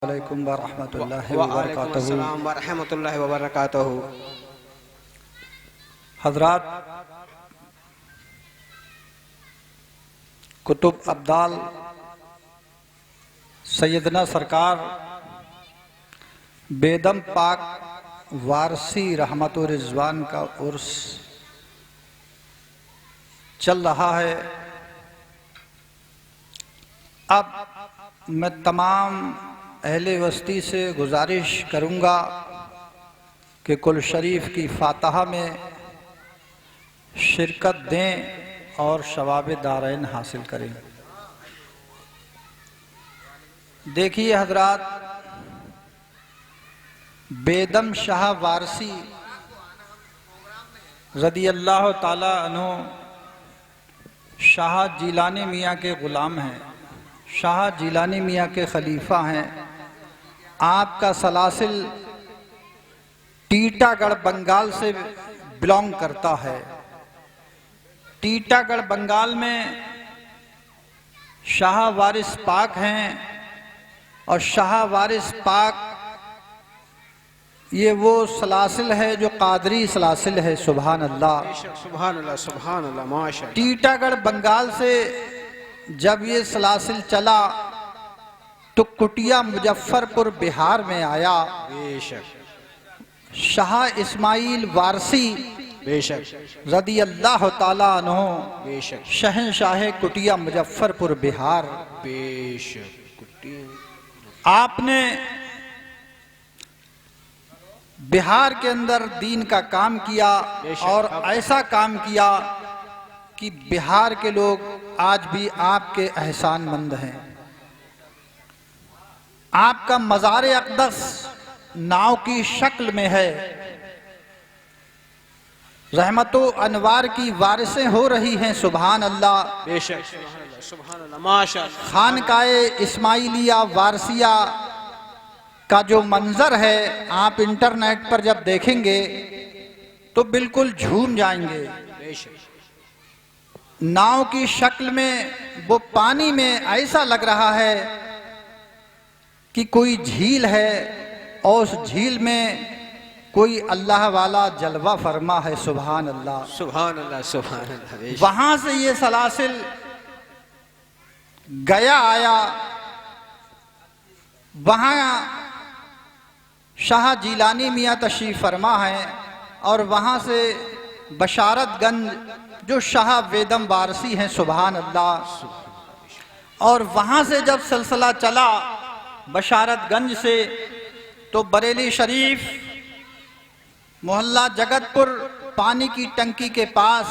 वालेकुम वरहमतुल्लाहि वालेकुम वबरकातुहू। अस्सलाम वरहमतुल्लाहि वबरकातुहू। हजरात, कुतुब अब्दाल सैयदना सरकार बेदम पाक वारसी रहमतुर रिजवान का उर्स चल रहा है। अब मैं तमाम अहले वस्ती से गुजारिश करूँगा कि कुल शरीफ की फातहा में शिरकत दें और शवाब दारैन हासिल करें। देखिए हजरात, बेदम शाह वारसी रदी अल्लाह ताला अन्हु शाह जिलानी मियाँ के ग़ुलाम हैं, शाह जिलानी मियाँ के खलीफा हैं। आपका सलासिल टीटागढ़ बंगाल से बिलोंग करता है। टीटागढ़ बंगाल में शाह वारिस पाक हैं और शाह वारिस पाक ये वो सलासिल है जो कादरी सलासिल है। सुभान अल्लाह, सुभान अल्लाह, सुभान अल्लाह, माशाअल्लाह। टीटागढ़ बंगाल से जब ये सलासिल चला तो कुटिया मुजफ्फरपुर बिहार में आया। बेशक शाह इस्माइल वारसी बेशक रदी अल्लाह ताला अन्हु बेशक शहंशाह कुटिया मुजफ्फरपुर बिहार। बेशक कुट्टी आपने बिहार के अंदर दीन का काम किया और ऐसा काम किया कि बिहार के लोग आज भी आपके एहसानमंद हैं। आपका मज़ार अक़दस नाव की शक्ल में है। रहमतो अनवार की वारिसें हो रही हैं। सुभान अल्लाह, बेशक सुभान अल्लाह, माशाअल्लाह। खानकाए इस्माइलिया वारसिया का जो मंजर है, आप इंटरनेट पर जब देखेंगे तो बिल्कुल झूम जाएंगे। बेशक नाव की शक्ल में वो पानी में ऐसा लग रहा है कि कोई झील है और उस झील में कोई अल्लाह वाला जलवा फरमा है। सुभान अल्लाह, सुभान अल्लाह, सुभान अल्लाह। बेशक वहां से ये सलासिल गया आया। वहां शाह जिलानी मियाँ तशरीफ फरमा है और वहां से बशारतगंज जो शाह वेदम वारसी हैं। सुभान अल्लाह। और वहां से जब सिलसिला चला बशारतगंज से तो बरेली शरीफ मोहल्ला जगतपुर पानी की टंकी के पास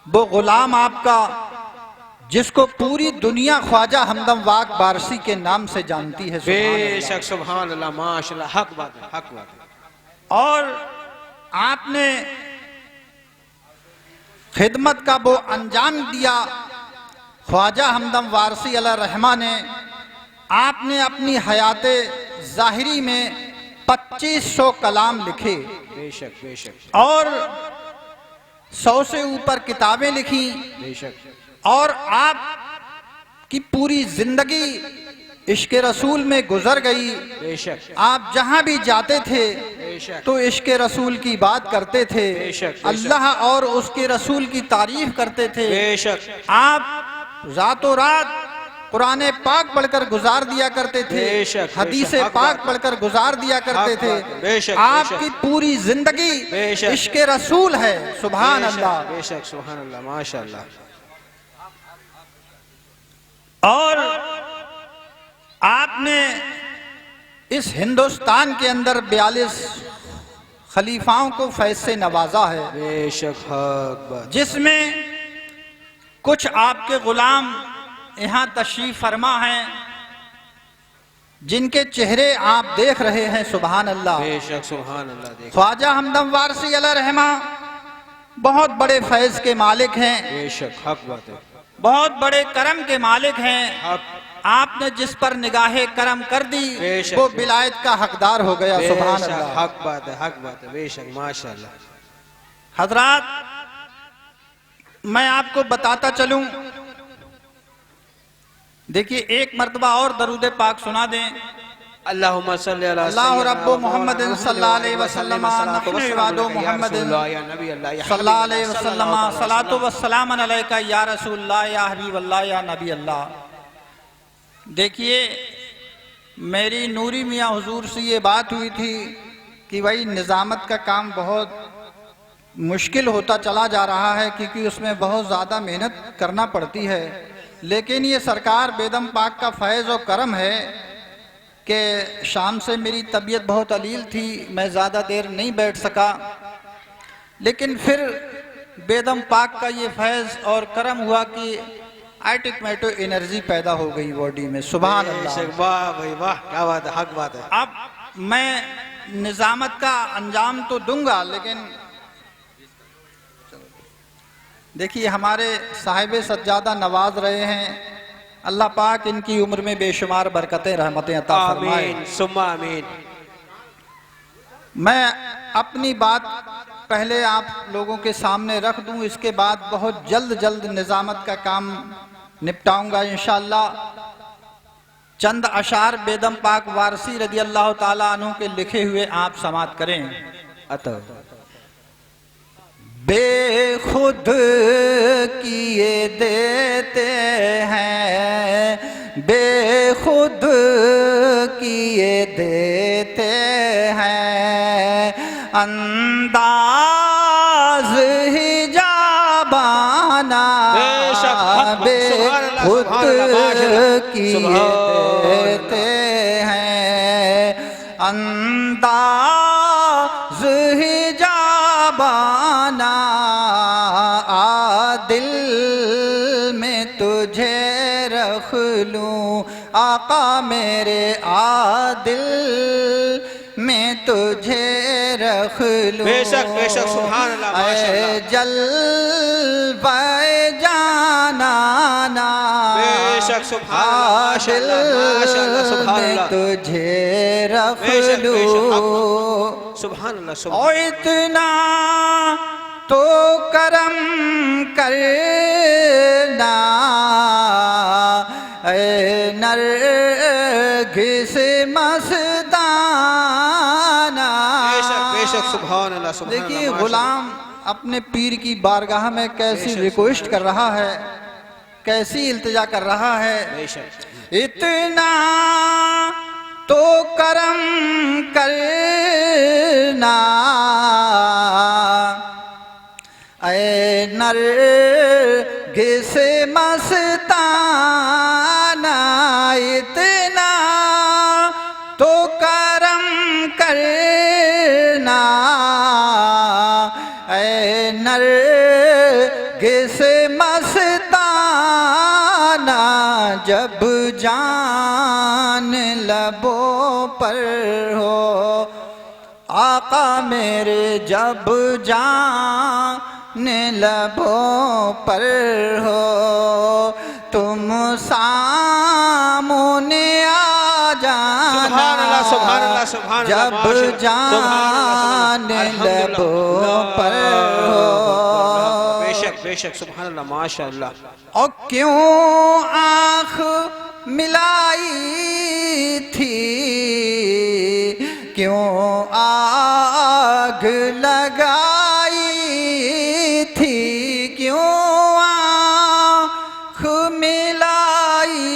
वो गुलाम आपका जिसको पूरी दुनिया ख्वाजा हमदम वाक वारसी के नाम से जानती है। बेशक सुभान अल्लाह, माशाअल्लाह। हक बात है, हक बात है। और आपने खिदमत का वो अंजाम दिया। ख्वाजा हमदम वारसी अला रहमा ने आपने अपनी हयाते ज़ाहिरी में 2500 कलाम लिखे बेशक बेशक और 100 से ऊपर किताबें लिखी बेशक और आप की पूरी जिंदगी इश्क रसूल में गुजर गई। बेशक आप जहां भी जाते थे बेशक तो इश्क रसूल की बात करते थे, बेशक, अल्लाह और उसके रसूल की तारीफ करते थे। बेशक आप रातों रात कुरान पाक पढ़कर गुजार दिया करते थे, बेशक, हदीस बेशक, पाक पढ़कर गुजार दिया करते हक थे। बात है, बेशक, आपकी पूरी जिंदगी बेशक, इश्क रसूल है। सुभान अल्लाह। बेशक सुभान अल्लाह, माशाअल्लाह। और आपने इस हिंदुस्तान के अंदर 42 खलीफाओं को फैज़ से नवाजा है, बेशक हक बात। जिसमें कुछ आपके गुलाम यहाँ तशरीफ फरमा हैं जिनके चेहरे आप देख रहे हैं। सुभान अल्लाह। बेशक सुभान अल्लाह। देख ख्वाजा हमदम वारसी अला रहमा बहुत बड़े फैज़ के मालिक हैं, बेशक हक बात है, बहुत बड़े करम के मालिक हैं। हक आपने जिस पर निगाहे करम कर दी बेशक, वो विलायत का हकदार हो गया। सुभान बेशक अल्लाह। हक बात है, हक बात है, बेशक माशाअल्लाह। हजरात, मैं आपको बताता चलूं, देखिए एक मर्तबा और दरूद पाक सुना दें अल्लाहुम्मा सल्ली अला अल्लाह रब्बु मुहम्मदिन सल्लल्लाहु अलैहि वसल्लम नहनु इबादु मुहम्मदिन सल्लल्लाहु अलैहि वसल्लम सलातु वस्सलाम अलैका या रसूलल्लाह या हबीबल्लाह या नबी अल्लाह। देखिए, मेरी नूरी मियाँ हुजूर से ये बात हुई थी कि भाई निज़ामत का काम बहुत मुश्किल होता चला जा रहा है, क्योंकि उसमें बहुत ज़्यादा मेहनत करना पड़ती है। लेकिन ये सरकार बेदम पाक का फैज़ और करम है कि शाम से मेरी तबीयत बहुत अलील थी, मैं ज़्यादा देर नहीं बैठ सका, लेकिन फिर बेदम पाक का ये फैज़ और करम हुआ कि ऑटोमेटिक एनर्जी पैदा हो गई बॉडी में। सुभान अल्लाह, वाह भाई वाह, क्या बात है, हक बात है। अब मैं निज़ामत का अंजाम तो दूंगा, लेकिन देखिए हमारे साहिब सज्जादा नवाज रहे हैं, अल्लाह पाक इनकी उम्र में बेशुमार बरकतें रहमतें अता फरमाए। आमीन सुम्मा आमीन। मैं अपनी बात पहले आप लोगों के सामने रख दूं, इसके बाद बहुत जल्द निज़ामत का काम निपटाऊंगा इंशाअल्लाह। चंद अशार बेदम पाक वारसी रज़ी अल्लाह ताला अन्हु के लिखे हुए आप समाअत करें। बेखुद किए देते हैं, बेखुद किए देते हैं, अंदाज हिजाबाना बेखुद किए देते हैं, अंदाज हिजाबाना दिल में तुझे रख लूं आका मेरे, दिल में तुझे रख लूं। बेशक बेशक, सुभान अल्लाह, माशाअल्लाह। जलवे जाना ना, बेशक सुभान अल्लाह, माशाअल्लाह माशाअल्लाह, सुभान अल्लाह, तुझे रख लूं। सुभान अल्लाह, ओ इतना तो करम करना नरगिस मस्ताना। बेशक सुभान अल्लाह, सुभान अल्लाह। देखिए गुलाम अपने पीर की बारगाह में कैसी रिक्वेस्ट कर रहा है, कैसी इल्तिजा कर रहा है। इतना तो करम करना नरगिस मस्ताना, इतना तो करम करना नरगिस मस्ताना, जब जान लबों पर हो आका मेरे, जब जान लबों पर हो तुम सामने आ जाना। सुभान अल्लाह, सुभान अल्लाह, सुभान अल्लाह, जब जान लबों पर हो। बेशक बेशक, सुभान अल्लाह, माशाअल्लाह। और क्यों आँख मिलाई थी, क्यों आग लगाई थी, क्यों आँख मिलाई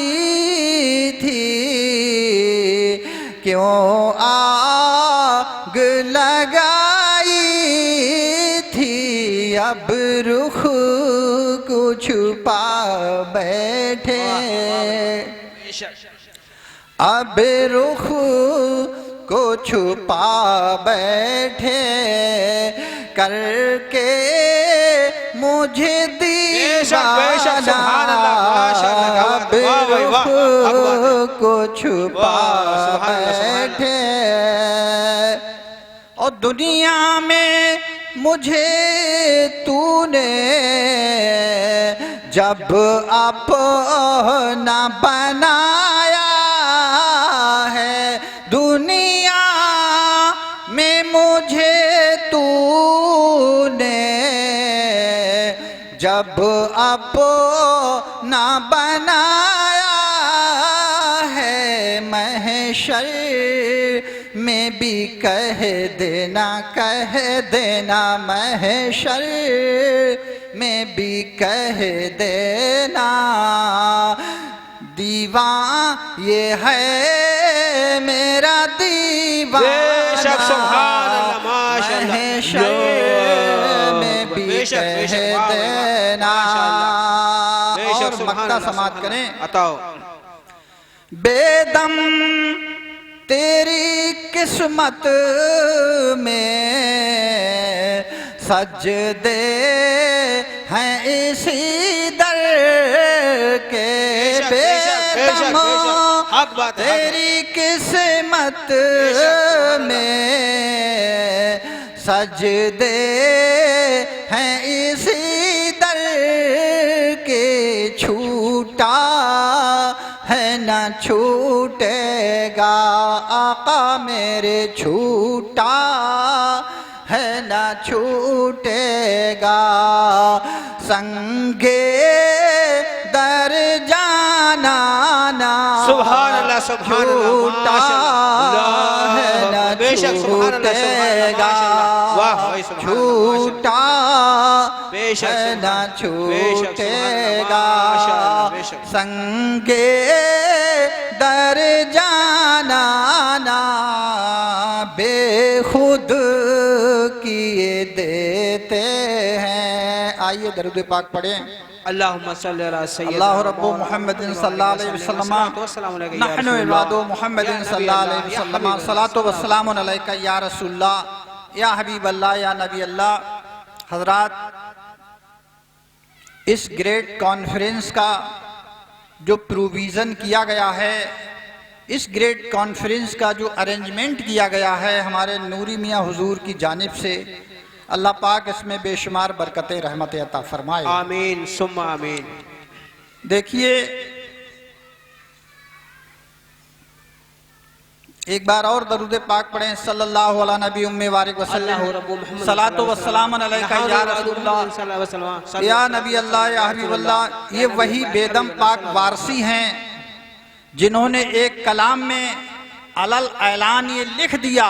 थी, क्यों आग लगाई थी। अब रुख को छुपा बैठे, अब रुख को छुपा बैठे, करके मुझे दीवाना। अब रुख को छुपा बैठे, और दुनिया में मुझे तूने जब अपना बनाया है, दुनिया में मुझे तूने जब अपना बनाया है, महशर में भी कह देना महशर में भी कह देना, दीवान ये है मेरा दीवाना, बेशक सुभान अल्लाह माशाअल्लाह, महशर में भी कह देना। और मक्ता समात करें, अताओ बेदम तेरी किस्मत में सजदे हैं इसी दर के, बेदम तेरी किस्मत में सजदे हैं इसी दर के, छूटा है न छूटेगा आका मेरे, छूटा है न छूटेगा, संगे दर जाना ना सुभान अल्लाह सुभान छूटा है न बेशक सुभान अल्लाह छूटेगा, वाह भाई सुभान छूटा बेशक है न छूटेगा, संगे दर जाना ना बेखुद किए देते हैं। आइए दरूद पाक पढ़ें। अल्लाहुम्मा सल्ली अला सय्यिदिना अल्लाह रब्बु मुहम्मदिन सल्लल्लाहु अलैहि वसल्लम नहनु इबादु मुहम्मदिन सल्लल्लाहु अलैहि वसल्लम सलातो वस्सलामु अलैका या रसूलल्लाह या हबीब अल्लाह या नबी अल्लाह। हजरात, इस ग्रेट कॉन्फ्रेंस का जो प्रोविज़न किया गया है, इस ग्रेट कॉन्फ्रेंस का जो अरेंजमेंट किया गया है हमारे नूरी मियाँ हुजूर की जानिब से, अल्लाह पाक इसमें बेशुमार बरकतें रहमत अता फरमाए। आमीन सुम्मा आमीन। देखिए, एक बार और दरूद पाक पढ़ें। सल्लल्लाहु अला नबी उम्मे वारिक वसल्लम सलातो वस्सलाम अलैका या रसूलल्लाह या नबी अल्लाह या हबीब अल्लाह। ये वही बेदम पाक वारसी हैं जिन्होंने एक कलाम में अलल ऐलान ये लिख दिया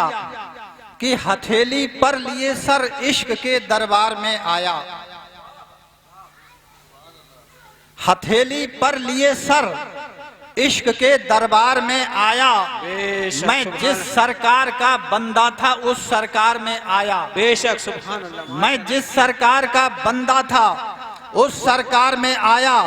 कि हथेली पर लिए सर इश्क के दरबार में आया, हथेली पर लिए सर इश्क के दरबार में आया, मैं जिस सरकार का बंदा था उस सरकार में आया, बेशक सुभान अल्लाह, मैं जिस सरकार का बंदा था उस सरकार में आया।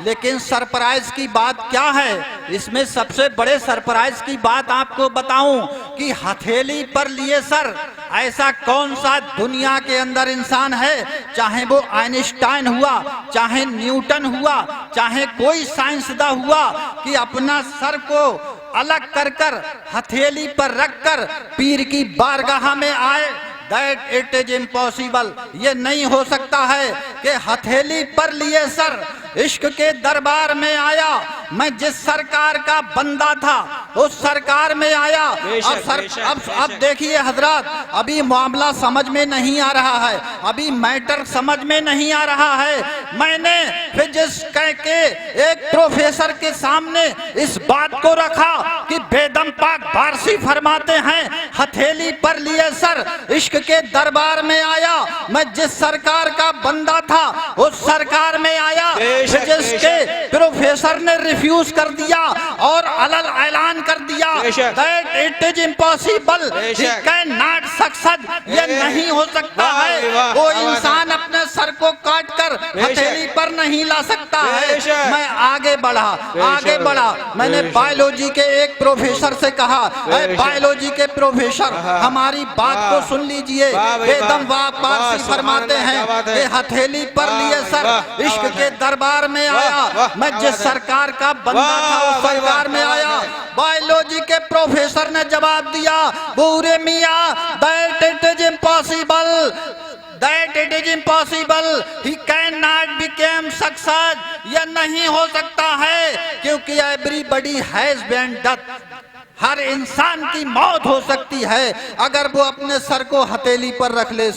लेकिन सरप्राइज की बात क्या है, इसमें सबसे बड़े सरप्राइज की बात आपको बताऊं कि हथेली पर लिए सर ऐसा कौन सा दुनिया के अंदर इंसान है, चाहे वो आइंस्टाइन हुआ, चाहे न्यूटन हुआ, चाहे कोई साइंसदा हुआ, कि अपना सर को अलग कर कर हथेली पर रखकर पीर की बारगाह में आए। That it is impossible, ये नहीं हो सकता है कि हथेली पर लिए सर इश्क के दरबार में आया, मैं जिस सरकार का बंदा था उस सरकार में आया। अब देखिए हजरात, अभी मामला समझ में नहीं आ रहा है, अभी मैटर समझ में नहीं आ रहा है। मैंने फिजिक्स के एक प्रोफेसर के सामने इस बात को रखा कि बेदम पाक वारसी फरमाते हैं हथेली पर लिए सर इश्क के दरबार में आया, मैं जिस सरकार का बंदा था उस सरकार में आया। फिजिक्स के प्रोफेसर ने रिफ्यूज कर दिया और अलल ऐलान कर दिया that it is impossible, he cannot succeed, ये नहीं हो सकता है। वो इंसान अपने सर को काट कर हथेली पर नहीं ला सकता है। मैं आगे बढ़ा, मैंने बायोलॉजी के एक प्रोफेसर से कहा, बायोलॉजी के प्रोफेसर हमारी बात को सुन लीजिए। बेदम वारसी फरमाते हैं कि हथेली पर लिए सर इश्क के दरबार में आया, मैं जिस सरकार का बंदा था उस सरकार में आया। बायोलॉजी के प्रोफेसर ने जवाब दिया, बूरे मियां, that it is impossible, he cannot become success, यह नहीं हो सकता है, क्योंकि everybody has been death, हर इंसान की मौत हो सकती है अगर वो अपने सर को हथेली पर रख ले।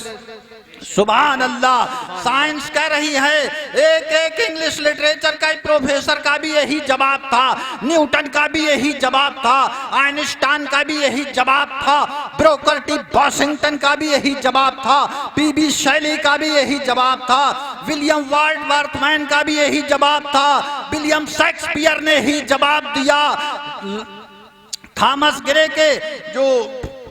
सुभान अल्लाह। साइंस कह रही है, एक एक इंग्लिश लिटरेचर का प्रोफेसर का भी यही जवाब था, न्यूटन का भी यही जवाब था, आइंस्टाइन का भी यही जवाब था, ब्रोकर टी वॉशिंगटन का भी यही जवाब था, पीबी शैली का भी यही जवाब था, विलियम वर्ड्सवर्थ का भी यही जवाब था, विलियम शेक्सपियर ने ही जवाब दिया, थॉमस ग्रे के जो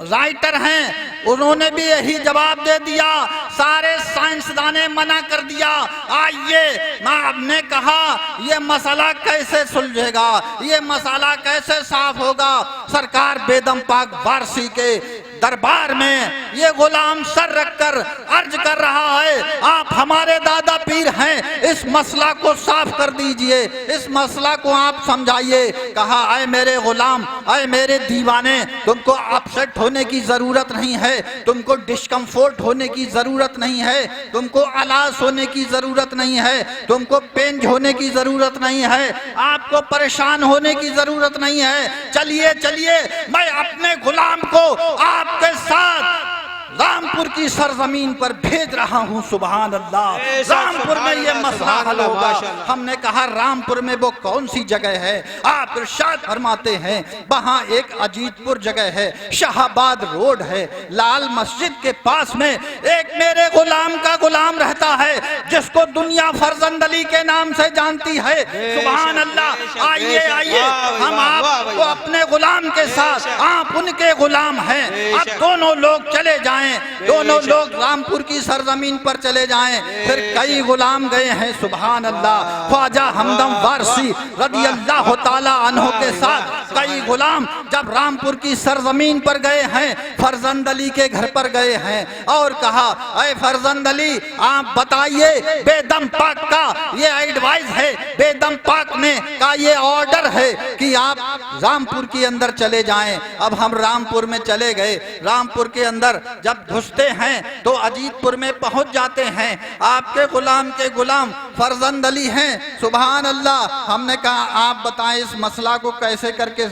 राइटर हैं उन्होंने भी यही जवाब दे दिया, सारे साइंसदान ने मना कर दिया। आइए मैं आपने कहा ये मसला कैसे सुलझेगा, ये मसला कैसे साफ होगा। सरकार बेदम पाक वारसी के दरबार में ये गुलाम सर रखकर अर्ज कर रहा है, आप हमारे दादा पीर हैं, इस मसला को साफ कर दीजिए, इस मसला को आप समझाइए। कहा, अय मेरे गुलाम, अय मेरे दीवाने, तुमको अपसेट होने की जरूरत नहीं है, तुमको डिस्कम्फर्ट होने की जरूरत नहीं है, तुमको अलास होने की जरूरत नहीं है, तुमको पेंज होने की जरूरत नहीं है, आपको परेशान होने की जरूरत नहीं है। चलिए चलिए, मैं अपने गुलाम को आपके साथ रामपुर की सरजमीन पर भेज रहा हूं। सुभान अल्लाह। रामपुर में ये मसला हल होगा। हमने कहा रामपुर में वो कौन सी जगह है? आप इरशाद फरमाते हैं वहां एक अजीतपुर जगह है, शाहबाद रोड है, लाल मस्जिद के पास में एक मेरे गुलाम का गुलाम रहता है जिसको दुनिया फरजंद अली के नाम से जानती है। सुभान अल्लाह। आइए आइए, हम आपको अपने गुलाम के साथ, आप उनके गुलाम हैं, अब दोनों लोग चले जाएं, दोनों लोग रामपुर की सरजमीन पर चले जाएं। फिर कई गुलाम गए हैं। सुभान अल्लाह। ख्वाजा हमदम वारसी रज़ी अल्लाह ताला अन्हु के साथ कई गुलाम जब रामपुर की सरजमीन पर गए हैं, फरजंद अली के घर पर गए हैं और कहा, अय फरजंद अली, आप बताइए, बेदम पाक का ये एडवाइस है, बेदम पाक ने का ये ऑर्डर है कि आप रामपुर के अंदर चले जाएं। अब हम रामपुर में चले गए। रामपुर के अंदर जब घुसते हैं तो अजीतपुर में पहुंच जाते हैं। आपके गुलाम के गुलाम फरजंद अली हैं। सुभान अल्लाह। हमने कहा, आप बताएं इस मसला को कैसे करके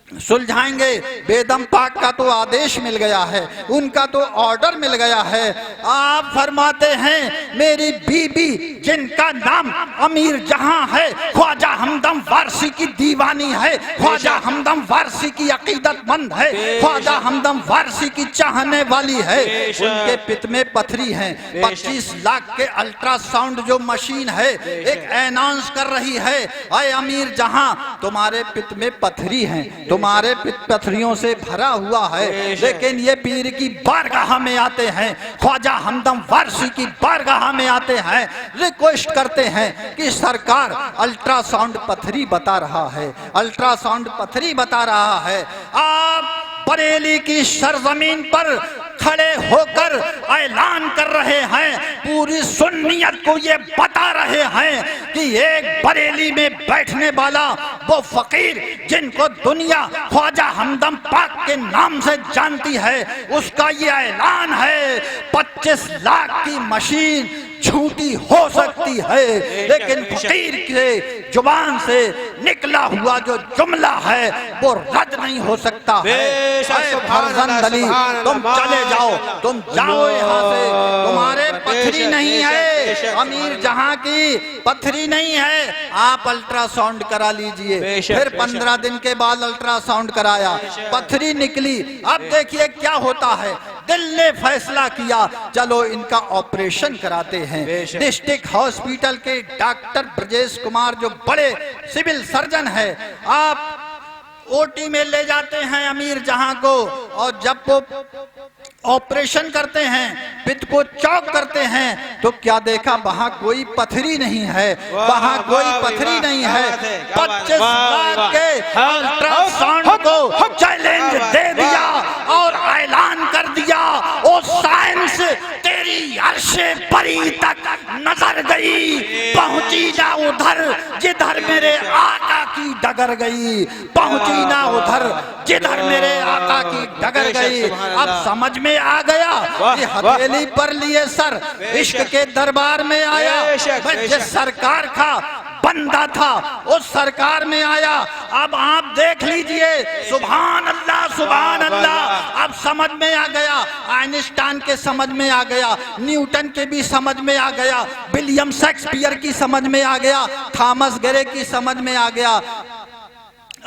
सुलझाएंगे। बेदम पाक का तो आदेश मिल गया है, उनका तो ऑर्डर मिल गया है। आप फरमाते हैं, मेरी बीबी जिनका नाम अमीर जहां है, ख्वाजा हमदम वारसी की दीवानी है, ख्वाजा हमदम वारसी की अकीदतमंद है, ख्वाजा हमदम वारसी की चाहने वाली है। उनके पित में पथरी है। 25 लाख के अल्ट्रासाउंड जो मशीन है एक अनाउंस कर रही है, अय अमीर जहां, तुम्हारे पित में पथरी है, तुम्हारे पथरियों से भरा हुआ है। लेकिन ये पीर की बारगाह में आते हैं, ख्वाजा हमदम वारसी की बारगाह में आते हैं, रिक्वेस्ट करते हैं कि सरकार अल्ट्रासाउंड पथरी बता रहा है, अल्ट्रासाउंड पथरी बता रहा है। आप बरेली की सरजमीन पर खड़े होकर ऐलान कर रहे हैं, पूरी सुन्नियत को ये बता रहे हैं कि एक बरेली में बैठने वाला वो फकीर जिनको दुनिया ख्वाजा हमदम पाक के नाम से जानती है, उसका ये ऐलान है 25 लाख की मशीन झूठी हो सकती है, लेकिन फकीर के जुबान से निकला हुआ जो जुमला है वो रद्द नहीं हो सकता है। फरजंद अली, तुम चले जाओ, तुम जाओ यहाँ से, तुम्हारे पथरी नहीं है, अमीर जहां की पथरी नहीं है, आप अल्ट्रासाउंड करा लीजिए। फिर 15 दिन के बाद अल्ट्रासाउंड कराया, पथरी निकली। अब देखिए क्या होता है, दिल ने फैसला किया, चलो इनका ऑपरेशन कराते हैं। डिस्ट्रिक्ट हॉस्पिटल के डॉक्टर ब्रजेश कुमार जो बड़े सिविल सर्जन है, आप ओटी में ले जाते हैं अमीर जहां को, और जब वो ऑपरेशन करते हैं, पित्त को चौक करते हैं, तो क्या देखा, वहां कोई पथरी नहीं है, वहां कोई पथरी नहीं है। 25 लाख के अल्ट्रासाउंड को चैलेंज दे दिया और ऐलान कर दिया, ओ साइंस तेरी अर्शे परी तक नजर गई, पहुंची ना उधर जिधर मेरे आका की डगर गई, पहुंची ना उधर जिधर मेरे आका की डगर गई। अब समझ में आ गया कि हथेली पर लिए सर इश्क के दरबार में आया। जिस सरकार का बंदा था उस सरकार में आया। अब आप देख लीजिए, सुभान अल्लाह सुभान अल्लाह। अब समझ में आ गया, आइंस्टाइन के समझ में आ गया, न्यूटन के भी समझ में आ गया, विलियम शेक्सपियर की समझ में आ गया, थॉमस ग्रे की समझ में आ गया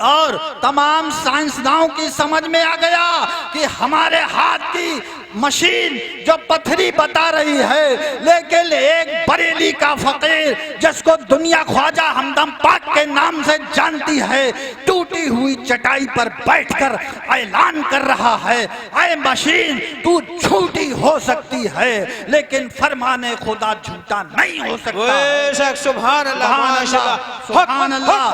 और तमाम साइंसदानों की समझ में आ गया कि हमारे हाथ की मशीन जो पथरी बता रही है, लेकिन एक बरेली का फकीर जिसको दुनिया ख्वाजा हमदम पाक के नाम से जानती है, टूटी हुई चटाई पर बैठकर ऐलान कर रहा है, ऐ मशीन तू झूठी हो सकती है लेकिन फरमाने खुदा झूठा नहीं हो सकता। बेशक, सुभान अल्लाह, माशाअल्लाह, सुभान अल्लाह,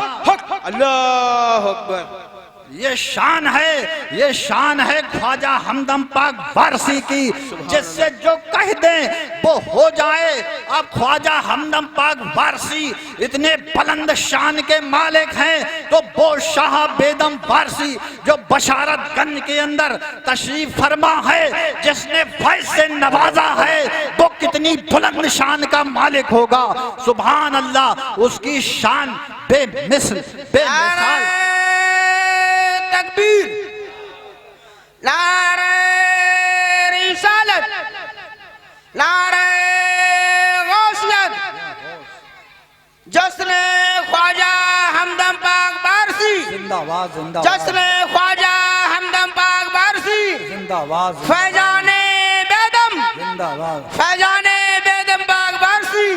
अल्लाह अकबर। ये शान है ख्वाजा हमदम पाक वारसी की, जिससे जो कह दे वो हो जाए। अब ख्वाजा हमदम पाक वारसी इतने बुलंद शान के मालिक हैं, तो वो शाह बेदम वारसी जो बशारतगंज के अंदर तशरीफ फरमा है, जिसने फैज से नवाजा है, वो कितनी बुलंद शान का मालिक होगा। सुभान अल्लाह, उसकी शान बेमिसल बेमिसाल। तकबीर, नारे रिसालत, नारे गौसियत, जश्न ख्वाजा हमदम पाक वारसी, जिंदाबाद जिंदाबाद, जश्न ख्वाजा हमदम पाक वारसी, जिंदाबाद, फैजाने बेदम, जिंदाबाद, फैजाने बेदम पाक वारसी,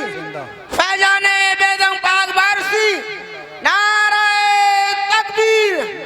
फैजाने बेदम पाक वारसी, नारे तकबीर,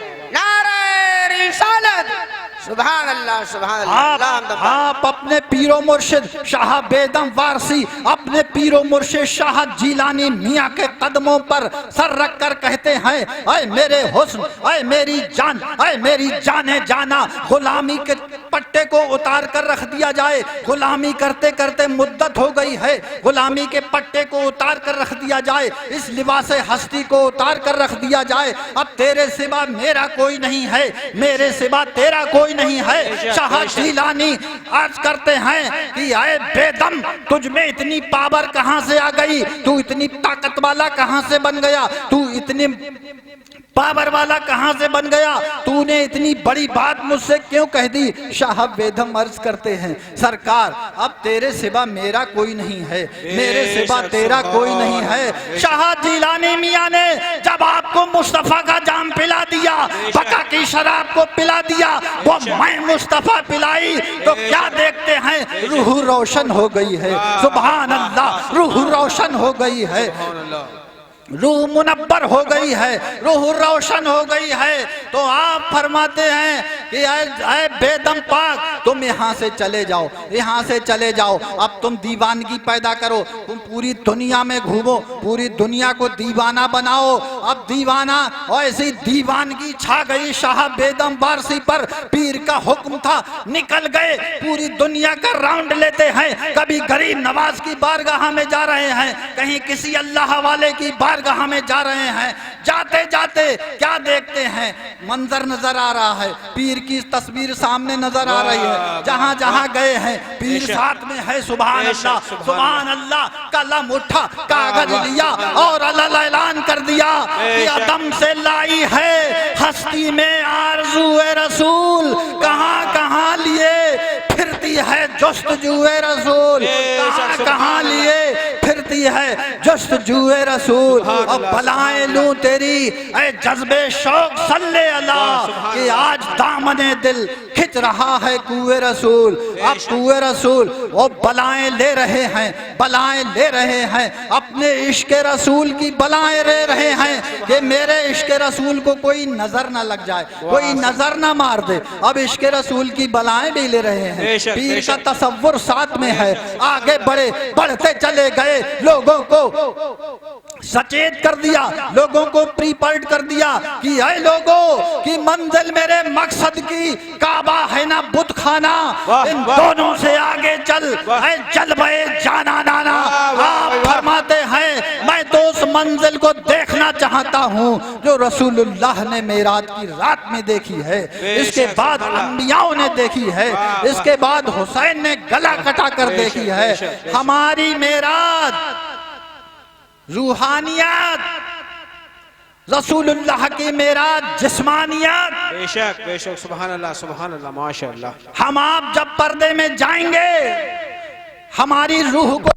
सुभान अल्लाह, सुभान अल्लाह। आप अपने पीरो मुर्शिद शाह बेदम वारसी, अपने पीरो मुर्शिद शाह जीलानी मियाँ के कदमों पर सर रख कर कहते हैं, ऐ मेरे हुस्न, ऐ मेरी जान, ऐ मेरी जाने जाना, गुलामी के पट्टे को उतार कर रख दिया जाए। गुलामी करते करते मुद्दत हो गई है, गुलामी के पट्टे को उतार कर रख दिया जाए, इस लिबास हस्ती को उतार कर रख दिया जाए। अब तेरे सिवा मेरा कोई नहीं है, मेरे सिवा तेरा कोई नहीं है। शाह जीलानी अर्ज करते हैं कि आए बेदम, तुझ में इतनी पावर कहां से आ गई, तू इतनी ताकत वाला कहां से बन गया, तू इतनी पावर वाला कहां से बन गया, तूने इतनी बड़ी बात मुझसे क्यों कह दी। शाह बेदम अर्ज करते हैं, सरकार अब तेरे सिवा मेरा कोई नहीं है, मेरे सिवा तेरा कोई नहीं है। शाह जीलानी मियाँ ने जब आपको मुस्तफा का जाम पिला दिया, बका की शराब को पिला दिया, वो मैं मुस्तफा पिलाई, तो क्या देखते हैं, रूह रोशन हो गई है। सुभान अल्लाह, रूह रोशन हो गई है, रूह मुनव्वर हो गई है, रूह रोशन हो गई है। तो आप फरमाते हैं कि ऐ बेदम पाक, तुम यहाँ से चले जाओ, यहाँ से चले जाओ, अब तुम दीवानगी पैदा करो, तुम पूरी दुनिया में घूमो, पूरी दुनिया को दीवाना बनाओ। अब दीवाना और ऐसी दीवानगी छा गई शाह बेदम वारसी पर, पीर का हुक्म था, निकल गए, पूरी दुनिया का राउंड लेते हैं, कभी गरीब नवाज की बारगाह में जा रहे हैं, कहीं किसी अल्लाह वाले की बारगाह में जा रहे हैं। जाते जाते क्या देखते हैं, मंजर नजर आ रहा है, पीर की तस्वीर सामने नजर आ रही है, जहां जहां गए हैं पीर साथ में है। सुभान अल्लाह, सुभान अल्लाह। कलम उठा, कागज लिया और अल्लाह ऐलान कर दिया कि अदम से लाई है हस्ती में आरज़ूए रसूल, कहां कहां लिए फिरती है जस्तजुए रसूल, कहां कहां लिए फिरती है जस्तजुए रसूल। अब बलाएं लूं तेरी ऐ जज्बे शौक सल्ले अल्लाह, कि आज दामने दिल खिंच रहा है कुए रसूल। अब कुए रसूल वो बलाएं ले रहे हैं, बलाएं ले रहे हैं, अपने इश्क रसूल की बलाएं ले रहे हैं कि मेरे इश्क रसूल को कोई नजर ना लग जाए, कोई नजर ना मार दे। अब इश्क रसूल की बलाएं भी ले रहे हैं, पीर का तसव्वुर साथ में है। आगे बढ़े, बढ़ते चले गए, लोगों को सचेत कर दिया, लोगों को प्रीपर्ड कर दिया कि ऐ लोगों की मंजिल मेरे मकसद की काबा है ना बुत खाना, इन दोनों से आगे चल, ऐ चल बे जाना नाना। आप फरमाते हैं मैं तो उस मंजिल को देखना चाहता हूँ जो रसूलुल्लाह ने मेराज की रात में देखी है, इसके बाद अंबियाओं ने देखी है, इसके बाद हुसैन ने गला कटा कर देखी है। हमारी मेराज रूहानियत रसूलुल्लाह की मेराज जिस्मानियत, बेशक बेशक, सुभान अल्लाह माशाअल्लाह। हम आप जब पर्दे में जाएंगे हमारी रूह को